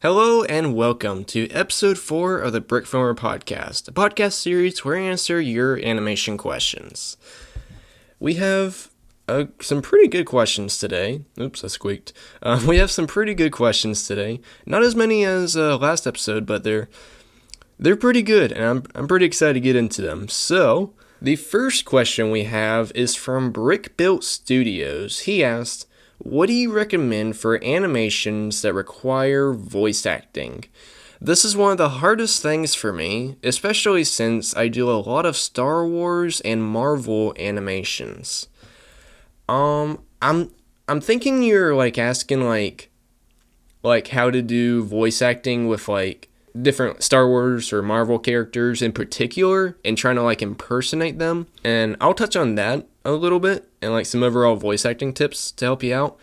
Hello and welcome to episode 4 of the BrickFilmer Podcast, a podcast series where I answer your animation questions. We have some pretty good questions today. Oops, I squeaked. We have some pretty good questions today. Not as many as last episode, but they're pretty good, and I'm pretty excited to get into them. So, the first question we have is from Brick Built Studios. He asked, what do you recommend for animations that require voice acting? This is one of the hardest things for me, especially since I do a lot of Star Wars and Marvel animations. I'm thinking you're asking how to do voice acting with different Star Wars or Marvel characters in particular and trying to impersonate them. And I'll touch on that a little bit and some overall voice acting tips to help you out.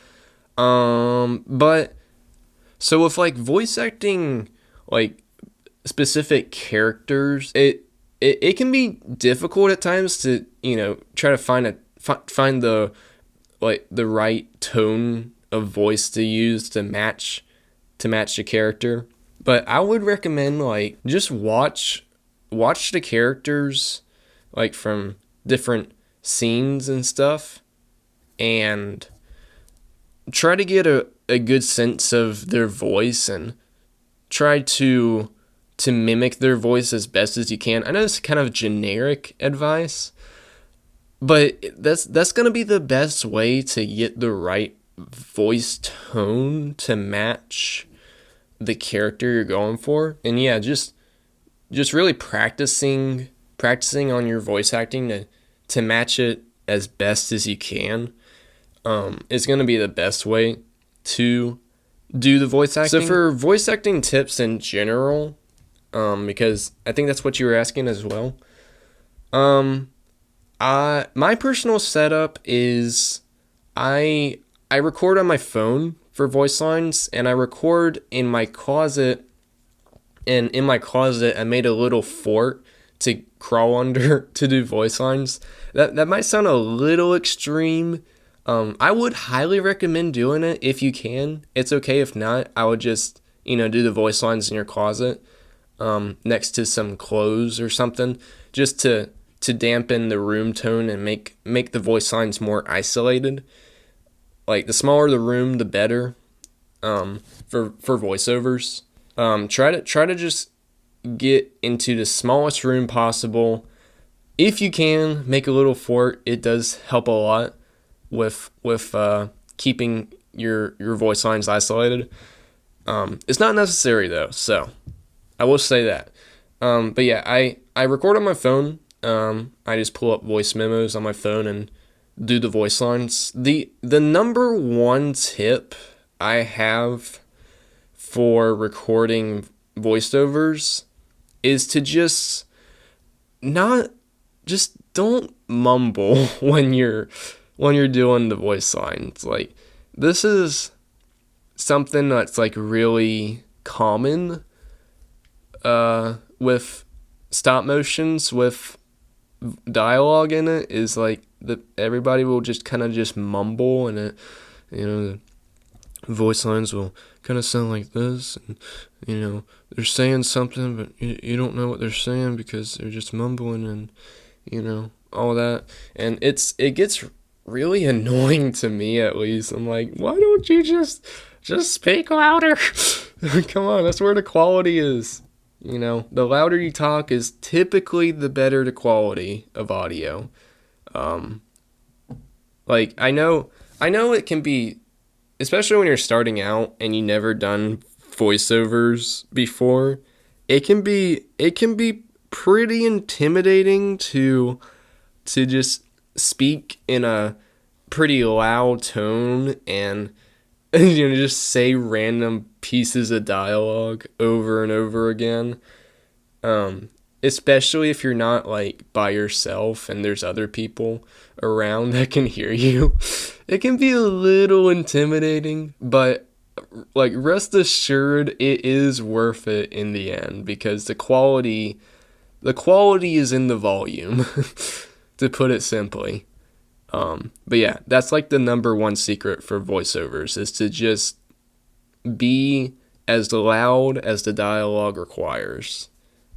But so with voice acting specific characters, it can be difficult at times to, try to find the the right tone of voice to use to match the character. But I would recommend just watch the characters from different scenes and stuff and try to get a good sense of their voice and try to mimic their voice as best as you can. I know it's kind of generic advice, but that's going to be the best way to get the right voice tone to match the character you're going for. And yeah, just really practicing on your voice acting to match it as best as you can is going to be the best way to do the voice acting. So for voice acting tips in general, because I think that's what you were asking as well, my personal setup is I record on my phone for voice lines, and I record in my closet, and in my closet I made a little fort to crawl under to do voice lines. That might sound a little extreme. I would highly recommend doing it if you can. It's okay if not. I would just, do the voice lines in your closet next to some clothes or something, just to dampen the room tone and make the voice lines more isolated. The smaller the room, the better for voiceovers. Try to just get into the smallest room possible. If you can, make a little fort. It does help a lot with keeping your voice lines isolated. It's not necessary though, so I will say that. But yeah, I record on my phone. I just pull up voice memos on my phone and do the voice lines. The number one tip I have for recording voiceovers is to just don't mumble when you're doing the voice lines. This is something that's really common with stop motions with dialogue in it, is everybody will just mumble, and the voice lines will kind of sound like this, and they're saying something, but you don't know what they're saying because they're just mumbling, and all that, and it gets really annoying to me, at least. I'm like, why don't you just speak louder? Come on, that's where the quality is. The louder you talk is typically the better the quality of audio. I know it can be, especially when you're starting out and you never done voiceovers before, it can be pretty intimidating to just speak in a pretty loud tone and just say random pieces of dialogue over and over again. Especially if you're not by yourself and there's other people around that can hear you. It can be a little intimidating, but rest assured it is worth it in the end, because the quality is in the volume, to put it simply. But yeah, that's the number one secret for voiceovers, is to just be as loud as the dialogue requires.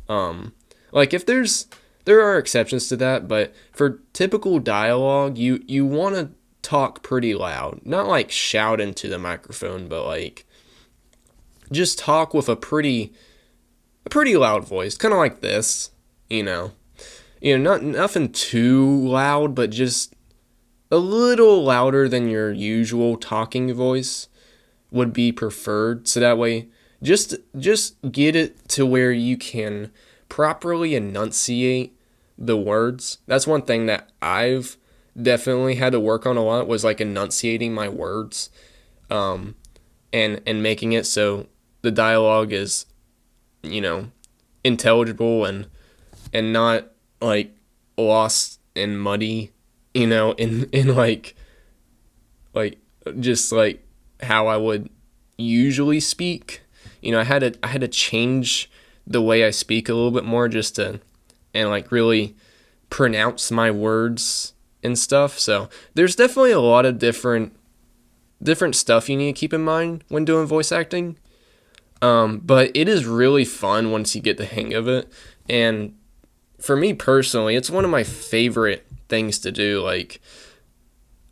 Like if there are exceptions to that, but for typical dialogue, you want to talk pretty loud. Not like shout into the microphone, but like just talk with a pretty loud voice, kind of like this, not nothing too loud, but just a little louder than your usual talking voice would be preferred. So that way, just get it to where you can properly enunciate the words. That's one thing that I've definitely had to work on a lot, was like enunciating my words, and making it so the dialogue is, intelligible and not like lost and muddy, in like just like how I would usually speak. I had to change the way I speak a little bit more and like really pronounce my words and stuff. So there's definitely a lot of different stuff you need to keep in mind when doing voice acting. But it is really fun once you get the hang of it. And for me personally, it's one of my favorite things to do. Like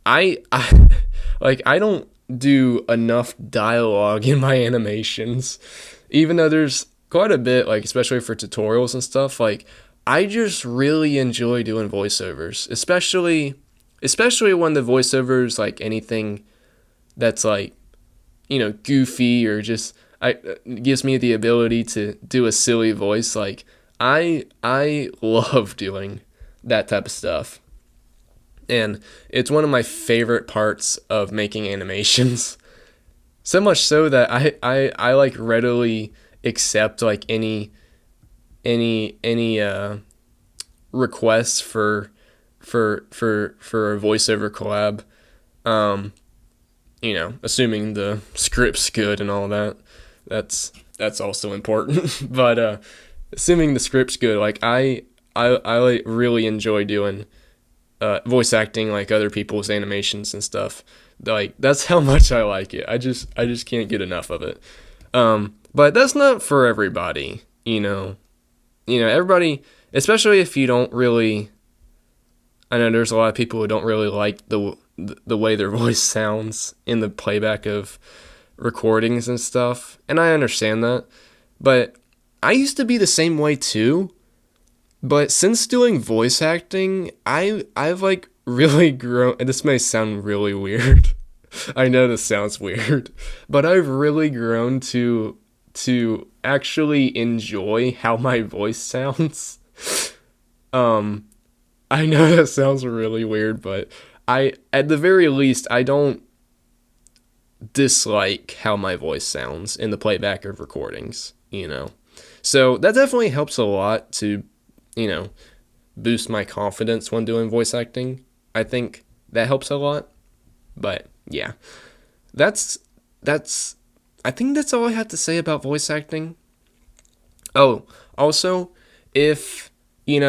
I don't do enough dialogue in my animations, even though there's quite a bit, like especially for tutorials and stuff. Like I just really enjoy doing voiceovers, especially when the voiceovers, like anything that's like, goofy or just gives me the ability to do a silly voice. Like I love doing that type of stuff. And it's one of my favorite parts of making animations. So much so that I like readily accept like any requests for a voiceover collab. Assuming the script's good and all that. That's also important. But assuming the script's good, like I like really enjoy doing voice acting, like other people's animations and stuff. Like that's how much I like it. I just can't get enough of it. But that's not for everybody, everybody, especially if you don't really, I know there's a lot of people who don't really like the way their voice sounds in the playback of recordings and stuff. And I understand that, but I used to be the same way too. But since doing voice acting, I've like really grown, and this may sound really weird. I know this sounds weird, but I've really grown to actually enjoy how my voice sounds. I know that sounds really weird, but at the very least, I don't dislike how my voice sounds in the playback of recordings, So that definitely helps a lot to, boost my confidence when doing voice acting. I think that helps a lot. But yeah, I think that's all I have to say about voice acting. Oh, also, if in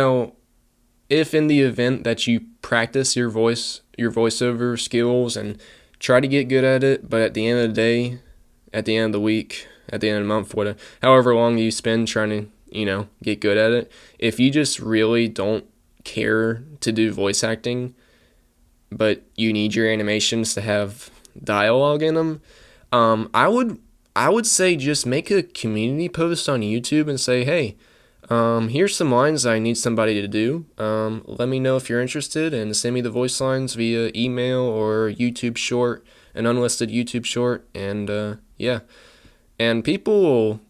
the event that you practice your voiceover skills and try to get good at it, but at the end of the day, at the end of the week, at the end of the month, whatever, however long you spend trying to, get good at it, if you just really don't care to do voice acting, but you need your animations to have dialogue in them, I would say just make a community post on YouTube and say, hey, here's some lines I need somebody to do. Let me know if you're interested and send me the voice lines via email or YouTube short, an unlisted YouTube short. And, yeah. And people will,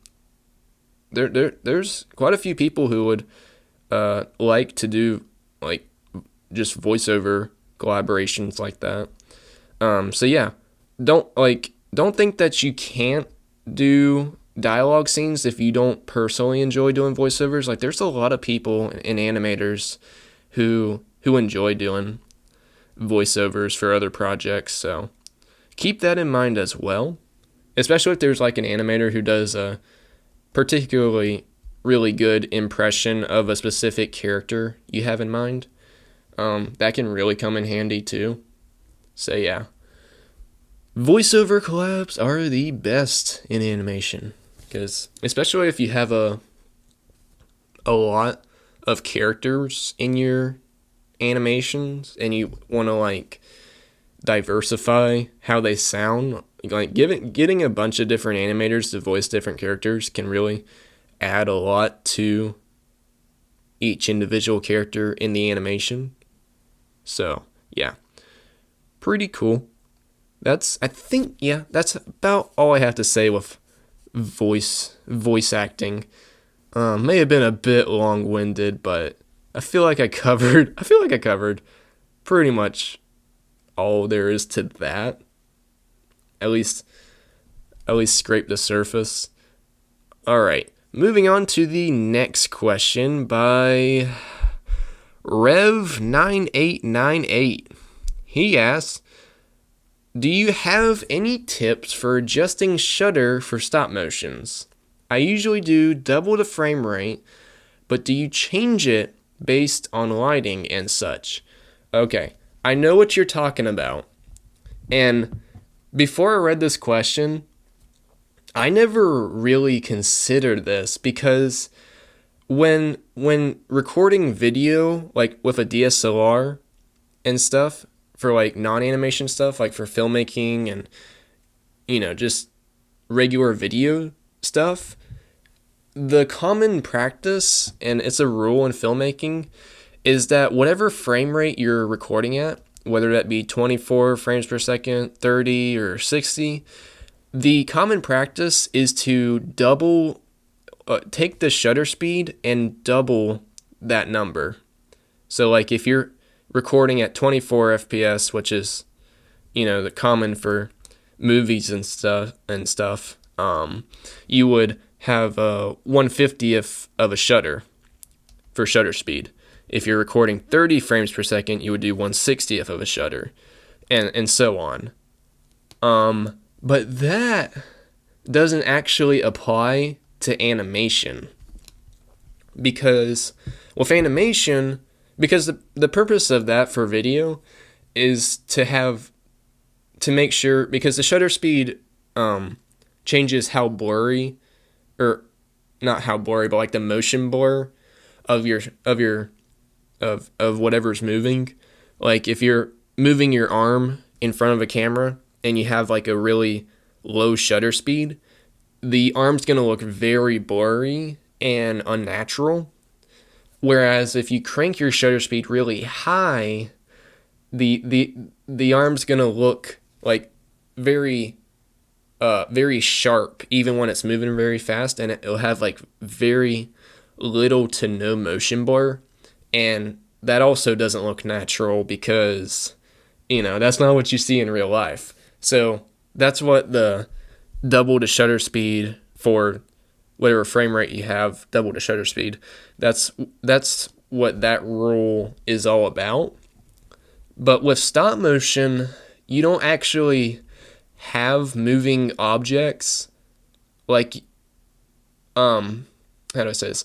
there's quite a few people who would, like to do like just voiceover collaborations like that. So yeah, don't think that you can't do dialogue scenes if you don't personally enjoy doing voiceovers. Like there's a lot of people and animators who enjoy doing voiceovers for other projects, so keep that in mind as well, especially if there's like an animator who does a particularly really good impression of a specific character you have in mind. That can really come in handy too. So yeah, Voiceover collabs are the best in animation, because especially if you have a lot of characters in your animations and you want to like diversify how they sound, like getting a bunch of different animators to voice different characters can really add a lot to each individual character in the animation. So yeah, pretty cool. That's about all I have to say with voice acting. May have been a bit long-winded, but I feel like I covered pretty much all there is to that. At least scrape the surface. All right, moving on to the next question by Rev9898. He asks, do you have any tips for adjusting shutter for stop motions? I usually do double the frame rate, but do you change it based on lighting and such? Okay, I know what you're talking about. And before I read this question, I never really considered this, because when recording video, like with a DSLR and stuff, for like non-animation stuff, like for filmmaking and, just regular video stuff, the common practice, and it's a rule in filmmaking, is that whatever frame rate you're recording at, whether that be 24 frames per second, 30 or 60, the common practice is to take the shutter speed and double that number. So like if you're recording at 24 FPS, which is, the common for movies and stuff, you would have 1/50th of a shutter for shutter speed. If you're recording 30 frames per second, you would do 1/60th of a shutter, and so on. But that doesn't actually apply to animation, because with animation, because the purpose of that for video is to make sure, because the shutter speed changes how blurry, or not how blurry, but like the motion blur of whatever's moving. Like if you're moving your arm in front of a camera and you have like a really low shutter speed, the arm's going to look very blurry and unnatural. Whereas if you crank your shutter speed really high, the arm's going to look like very sharp even when it's moving very fast, and it'll have like very little to no motion blur, and that also doesn't look natural, because that's not what you see in real life. So that's what the double the shutter speed for whatever frame rate you have, double the shutter speed. That's what that rule is all about. But with stop motion, you don't actually have moving objects. Like, how do I say this?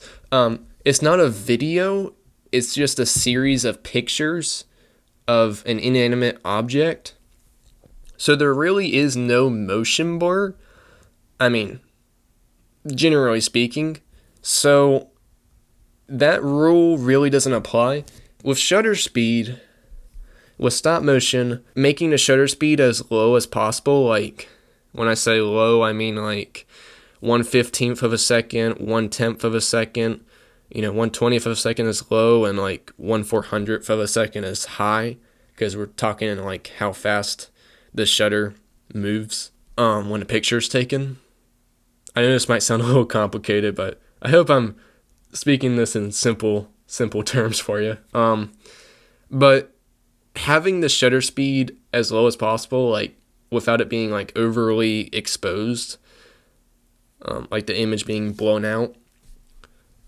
It's not a video. It's just a series of pictures of an inanimate object. So there really is no motion blur. I mean, generally speaking. So that rule really doesn't apply. With shutter speed, with stop motion, making the shutter speed as low as possible, like when I say low, I mean like 1/15th of a second, 1/10th of a second, 1/20th of a second is low, and like 1/400th of a second is high, because we're talking like how fast the shutter moves when a picture's taken. I know this might sound a little complicated, but I hope I'm speaking this in simple terms for you. But having the shutter speed as low as possible, like without it being like overly exposed, like the image being blown out,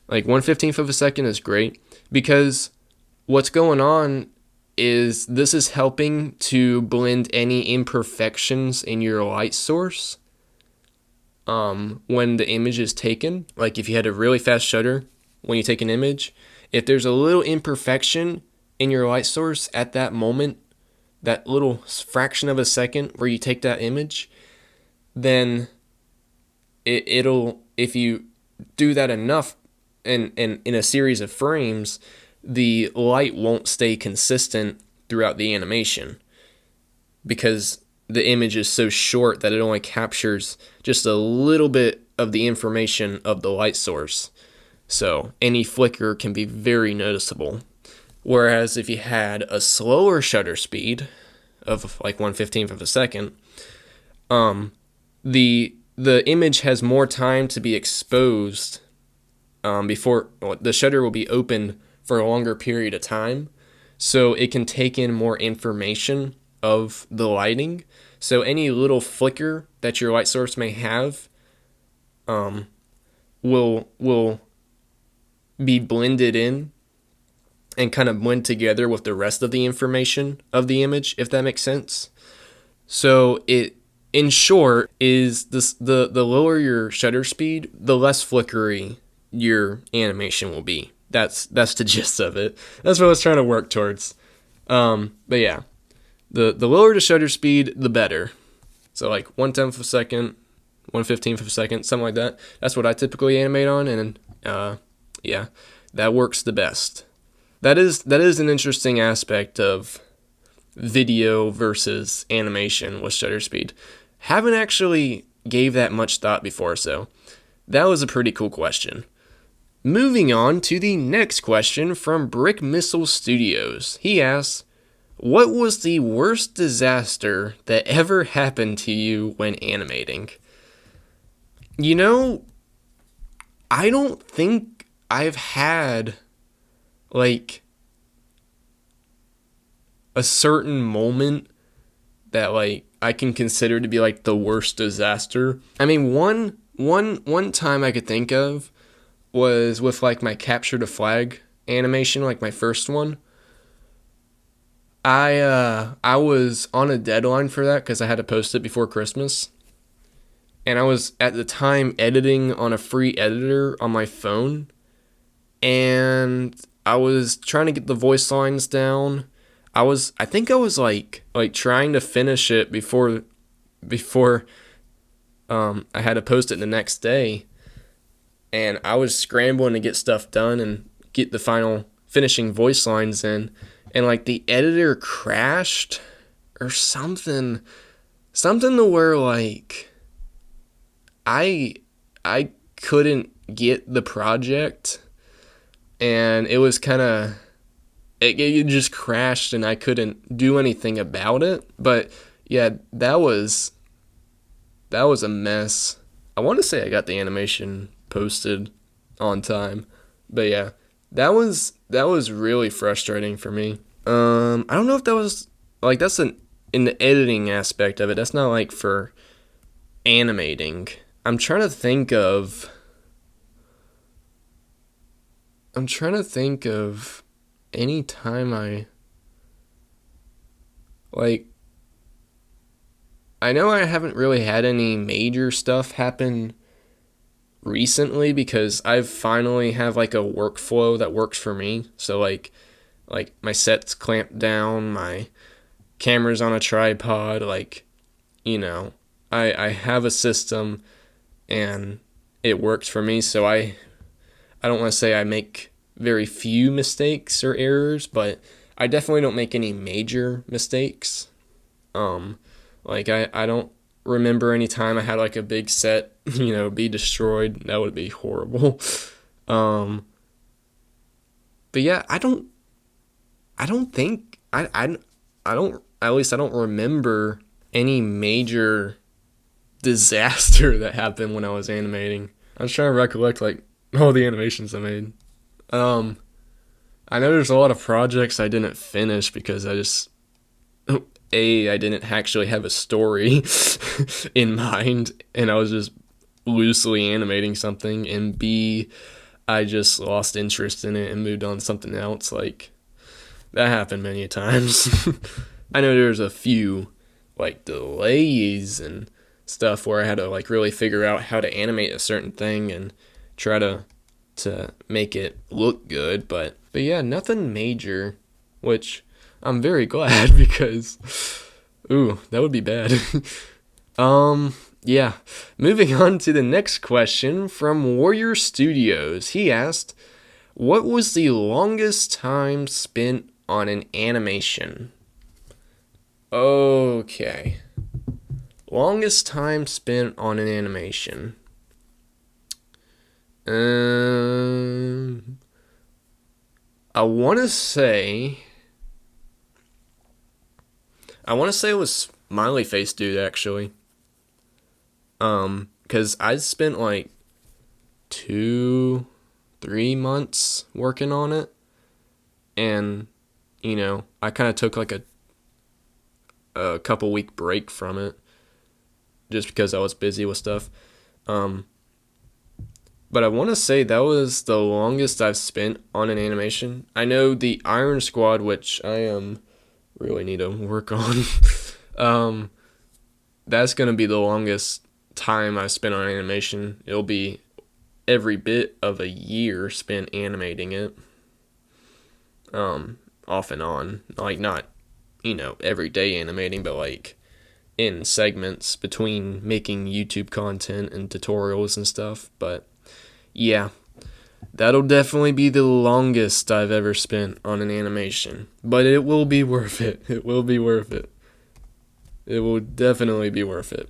like 1/15th of a second is great, because what's going on is this is helping to blend any imperfections in your light source when the image is taken. Like if you had a really fast shutter when you take an image, if there's a little imperfection in your light source at that moment, that little fraction of a second where you take that image, then it'll, if you do that enough in a series of frames, the light won't stay consistent throughout the animation because the image is so short that it only captures just a little bit of the information of the light source. So any flicker can be very noticeable. Whereas if you had a slower shutter speed of like 1/15 of a second, the image has more time to be exposed before the shutter will be open for a longer period of time, so it can take in more information of the lighting. So any little flicker that your light source may have will be blended in and kind of blend together with the rest of the information of the image, if that makes sense. So it, in short, is this, the lower your shutter speed, the less flickery your animation will be. That's the gist of it. That's what I was trying to work towards. But yeah, the lower the shutter speed, the better. So like 1/10 of a second, 1/15 of a second, something like that. That's what I typically animate on, and yeah, that works the best. That is an interesting aspect of video versus animation with shutter speed. Haven't actually gave that much thought before, so that was a pretty cool question. Moving on to the next question from Brick Missile Studios. He asks, what was the worst disaster that ever happened to you when animating? You know, I don't think I've had like a certain moment that like I can consider to be like the worst disaster. I mean, one time I could think of was with like my capture to flag animation, like my first one. I was on a deadline for that because I had to post it before Christmas. And I was at the time editing on a free editor on my phone. And I was trying to get the voice lines down. I think I was like trying to finish it before I had to post it the next day. And I was scrambling to get stuff done and get the final finishing voice lines in. And like the editor crashed or something to where like I couldn't get the project, and it was kind of, it just crashed and I couldn't do anything about it. But yeah, that was a mess. I want to say I got the animation posted on time, but yeah, that was really frustrating for me. I don't know if that was like, that's in the editing aspect of it. That's not like for animating. I'm trying to think of any time I know I haven't really had any major stuff happen recently because I've finally have like a workflow that works for me. So like my set's clamped down, my camera's on a tripod, like, you know, I have a system and it works for me. So I don't want to say I make very few mistakes or errors, but I definitely don't make any major mistakes. Like I don't remember any time I had like a big set, you know, be destroyed. That would be horrible. But yeah, I don't remember any major disaster that happened when I was animating. I was trying to recollect like all the animations I made. I know there's a lot of projects I didn't finish because I didn't actually have a story in mind, and I was just loosely animating something, and B, I just lost interest in it and moved on to something else. Like, that happened many times. I know there's a few like delays and stuff where I had to like really figure out how to animate a certain thing and try to make it look good, but yeah, nothing major, which I'm very glad because, that would be bad. Yeah. Moving on to the next question from Warrior Studios. He asked, what was the longest time spent on an animation? Okay. Longest time spent on an animation. I want to say it was Smiley Face Dude, actually. Because I spent like 2-3 months working on it. And, I kind of took like a couple week break from it. Just because I was busy with stuff. But I want to say that was the longest I've spent on an animation. I know the Iron Squad, which I really need to work on. That's going to be the longest time I've spent on animation. It'll be every bit of a year spent animating it. Off and on. Like, not, every day animating, but like in segments between making YouTube content and tutorials and stuff. But yeah, that'll definitely be the longest I've ever spent on an animation. But it will be worth it. It will be worth it. It will definitely be worth it.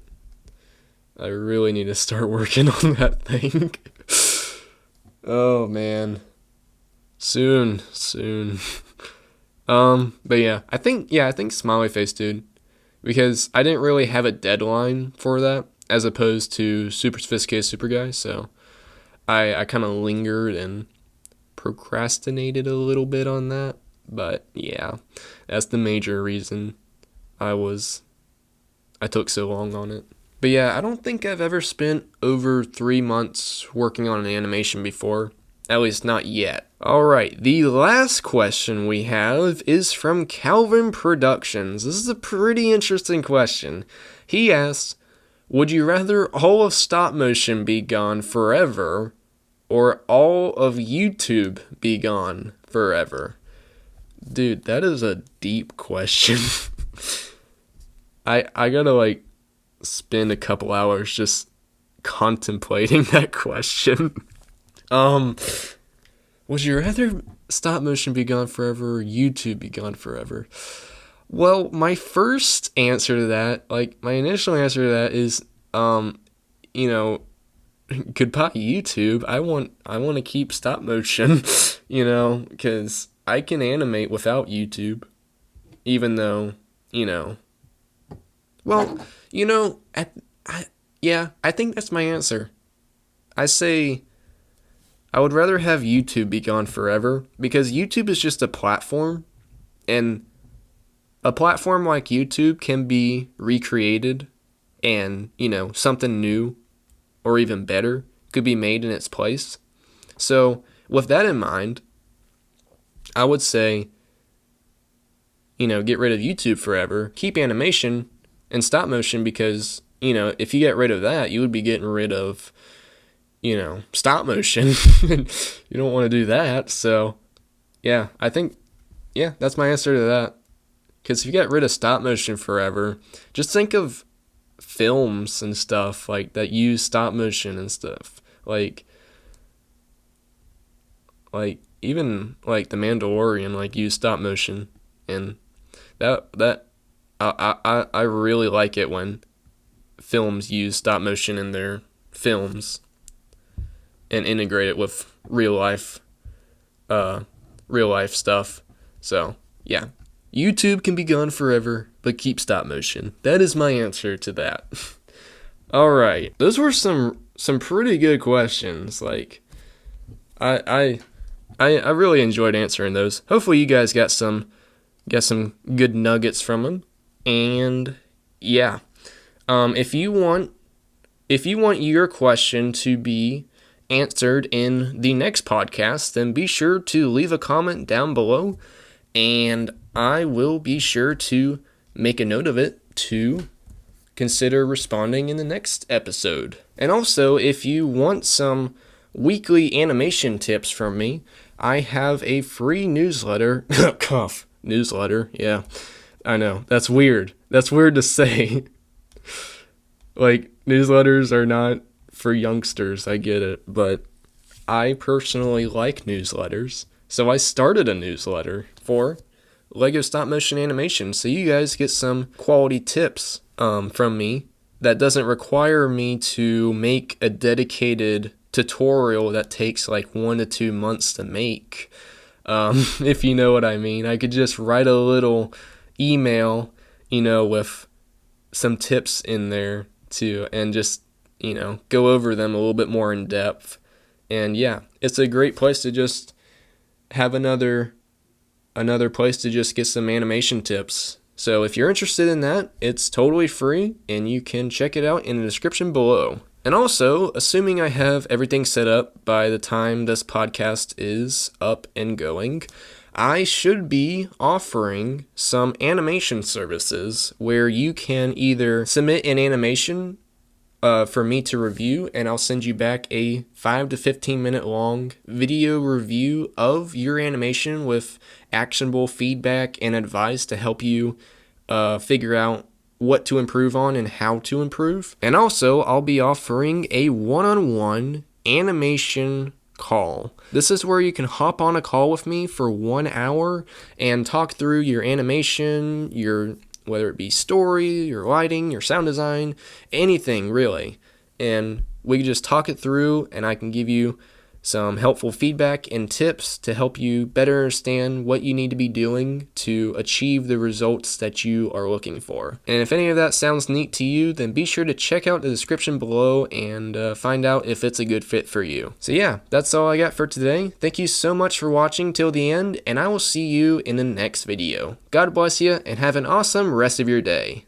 I really need to start working on that thing. Oh, man. Soon. But yeah, I think Smiley Face Dude. Because I didn't really have a deadline for that, as opposed to Super Sophisticated Super Guy, so I kind of lingered and procrastinated a little bit on that. But yeah, that's the major reason I took so long on it. But yeah, I don't think I've ever spent over 3 months working on an animation before. At least not yet. Alright, the last question we have is from Calvin Productions. This is a pretty interesting question. He asks, would you rather all of stop motion be gone forever, or all of YouTube be gone forever? Dude, that is a deep question. I gotta spend a couple hours just contemplating that question. Would you rather stop motion be gone forever or YouTube be gone forever? Well, my first answer to that, my initial answer to that is, goodbye YouTube. I want to keep stop motion, because I can animate without YouTube, even though, well, I think that's my answer. I say I would rather have YouTube be gone forever, because YouTube is just a platform, and a platform like YouTube can be recreated, and, something new or even better could be made in its place. So with that in mind, I would say, get rid of YouTube forever, keep animation and stop motion, because, if you get rid of that, you would be getting rid of, stop motion. You don't want to do that. So yeah, I think, that's my answer to that. Because if you get rid of stop motion forever, just think of films and stuff that use stop motion and stuff. Even The Mandalorian use stop motion, and that I really like it when films use stop motion in their films and integrate it with real life stuff. So yeah, YouTube can be gone forever, but keep stop motion. That is my answer to that. All right, those were some pretty good questions. I really enjoyed answering those. Hopefully you guys got some good nuggets from them. And yeah, if you want your question to be answered in the next podcast, then be sure to leave a comment down below, and I will be sure to make a note of it to consider responding in the next episode. And also, if you want some weekly animation tips from me, I have a free newsletter. Cough. Newsletter, yeah. I know, that's weird. That's weird to say. Like, newsletters are not for youngsters, I get it, but I personally like newsletters. So I started a newsletter for Lego stop motion animation, so you guys get some quality tips from me that doesn't require me to make a dedicated tutorial that takes like 1 to 2 months to make. If you know what I mean. I could just write a little email, with some tips in there too, and just, go over them a little bit more in depth. And yeah, it's a great place to just have another place to just get some animation tips. So if you're interested in that, it's totally free and you can check it out in the description below. And also, assuming I have everything set up by the time this podcast is up and going, I should be offering some animation services where you can either submit an animation for me to review, and I'll send you back a 5 to 15 minute long video review of your animation with actionable feedback and advice to help you figure out what to improve on and how to improve. And also, I'll be offering a one-on-one animation call. This is where you can hop on a call with me for 1 hour and talk through your animation, whether it be story, your lighting, your sound design, anything really. And we can just talk it through, and I can give you some helpful feedback and tips to help you better understand what you need to be doing to achieve the results that you are looking for. And if any of that sounds neat to you, then be sure to check out the description below and find out if it's a good fit for you. So yeah, that's all I got for today. Thank you so much for watching till the end, and I will see you in the next video. God bless you, and have an awesome rest of your day.